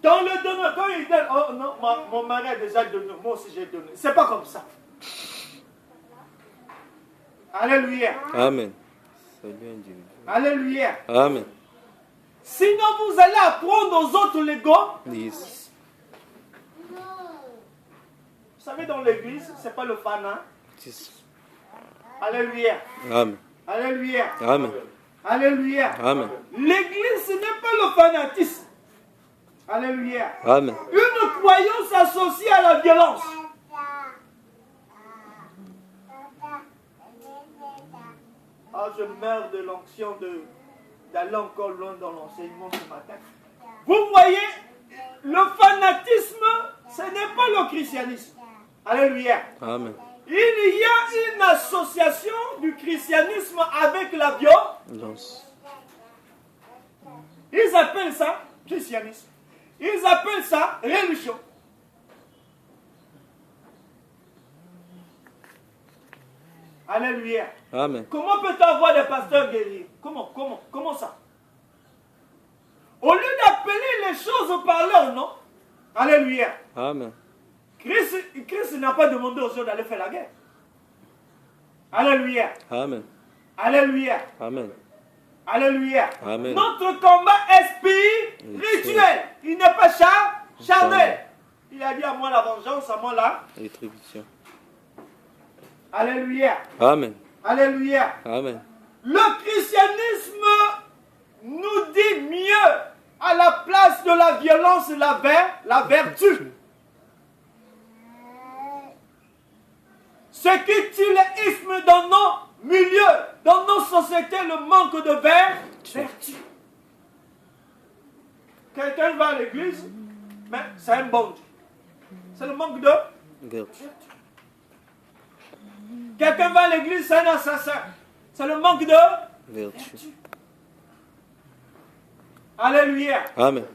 Dans le donneur, quand il dit, oh non, mon mari a déjà donné, moi aussi j'ai donné. C'est pas comme ça. Alléluia. Amen. Alléluia. Amen. Sinon, vous allez apprendre aux autres l'ego. Yes. Vous savez, dans l'église, c'est pas le fanat. Yes. Alléluia. Amen. Alléluia. Amen. Alléluia. Amen. L'église, ce n'est pas le fanatisme. Alléluia. Amen. Une croyance associée à la violence. Ah, je meurs de l'onction d'aller encore loin dans l'enseignement ce matin. Vous voyez, le fanatisme, ce n'est pas le christianisme. Alléluia. Amen. Il y a une association du christianisme avec la violence. Ils appellent ça christianisme. Ils appellent ça religion. Alléluia. Amen. Comment peut-on avoir des pasteurs guerriers? Comment ça? Au lieu d'appeler les choses par leur nom, alléluia. Amen. Christ n'a pas demandé aux gens d'aller faire la guerre. Alléluia. Amen. Alléluia. Amen. Alléluia. Amen. Notre combat est spirituel. Il n'est pas charnel. Il a dit à moi la vengeance, à moi la rétribution. Alléluia. Amen. Alléluia. Amen. Le christianisme nous dit mieux à la place de la violence la vertu. Ce qui tue l'isme dans nos milieux, dans nos sociétés, le manque de vertu. Quelqu'un va à l'église, mais c'est un bon Dieu. C'est le manque de vertu. Quelqu'un va à l'église, c'est un assassin. C'est le manque de vertu. Alléluia. Amen.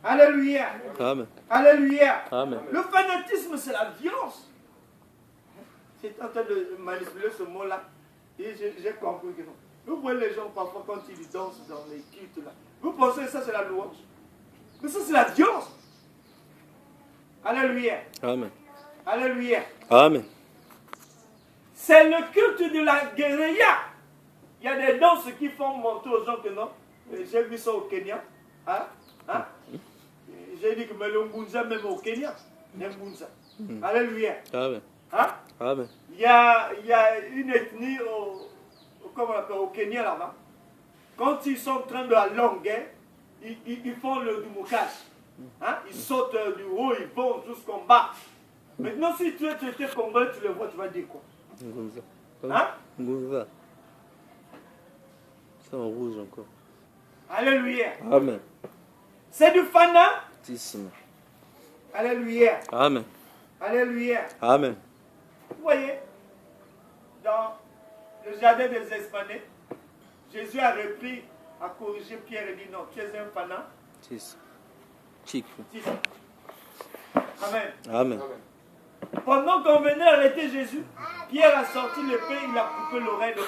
Alléluia. Amen. Alléluia. Amen. Le fanatisme, c'est la violence. J'étais en train de manipuler ce mot-là. Et j'ai compris que non. Vous voyez les gens parfois quand ils dansent dans les cultes là. Vous pensez que ça c'est la louange. Mais ça c'est la violence. Alléluia. Amen. Alléluia. Amen. C'est le culte de la guérilla. Il y a des danses qui font monter aux gens que non. J'ai vu ça au Kenya. Hein? Hein? J'ai dit que mais le Mbunza même au Kenya. Le Mbunza. Alléluia. Amen. Hein? Amen. Il y a une ethnie au Kenya là-bas. Quand ils sont en train de la longue guerre, ils font le dumukage. Hein? Ils sautent du haut, ils vont jusqu'en bas. Maintenant, si tu étais congolais, tu le vois, tu vas dire quoi? Ngunza. Hein? Ngunza. C'est en rouge encore. Alléluia. Amen. C'est du fanatisme. Alléluia. Amen. Alléluia. Amen. Vous voyez, dans le jardin des Espagnols, Jésus a repris, a corrigé Pierre et dit non, tu es un fanat. Amen. Amen. Pendant qu'on venait arrêter Jésus, Pierre a sorti l'épée, il a coupé l'oreille de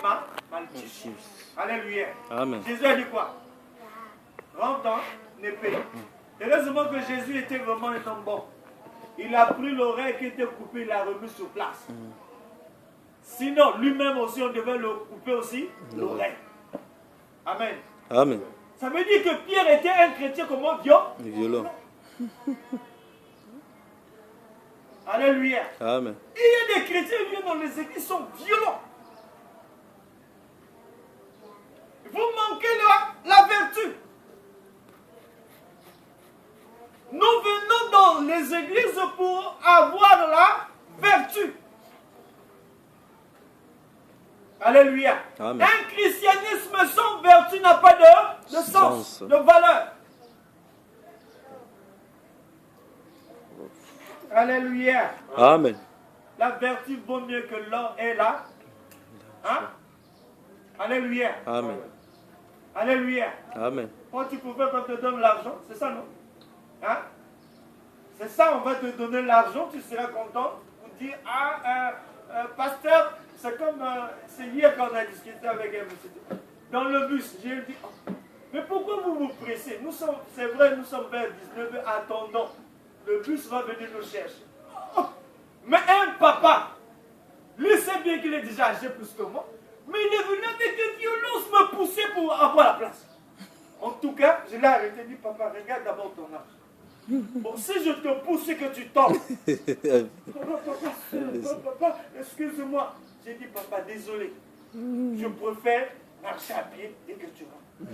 Malchus. Alléluia. Amen. Jésus a dit quoi? Rentre dans l'épée. Heureusement que Jésus était vraiment un homme bon. Il a pris l'oreille qui était coupée, il l'a remis sur place. Sinon, lui-même aussi, on devait le couper aussi l'oreille. Amen. Amen. Ça veut dire que Pierre était un chrétien comment? Violent. Alléluia. Amen. Il y a des chrétiens qui viennent dans les églises qui sont violents. Vous manquez la vertu. Nous venons dans les églises pour avoir la vertu. Alléluia. Amen. Un christianisme sans vertu n'a pas de sens, de valeur. Alléluia. Amen. La vertu vaut mieux que l'or et la. Hein? Alléluia. Amen. Alléluia. Amen. Quand tu pouvais qu'on te donne l'argent, c'est ça, non? Hein? C'est ça, on va te donner l'argent, tu seras content. Pour dire, pasteur, c'est comme, c'est hier qu'on a discuté avec un monsieur. Dans le bus, j'ai dit, Mais pourquoi vous vous pressez? Nous sommes, c'est vrai, nous sommes vers 19h, attendons. Le bus va venir nous chercher. Oh, mais un papa, lui sait bien qu'il est déjà âgé plus que moi, mais il est venu avec une violence me pousser pour avoir la place. En tout cas, je l'ai arrêté et dit, papa, regarde d'abord ton âge. Bon, si je te pousse et que tu tombes, papa, excuse-moi. J'ai dit, papa, désolé. Je préfère marcher à pied et que tu rentres.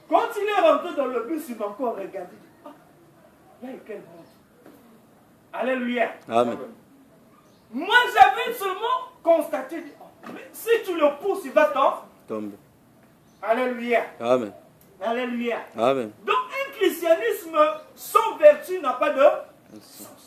Quand il est rentré dans le bus, il m'a encore regardé. Il dit, ah, il y a quel monde. Alléluia. Amen. Moi, j'avais seulement constaté, oh, mais si tu le pousses, il va Tombe. Alléluia. Amen. Alléluia. Amen. Donc, un christianisme sans vertu n'a pas de sens.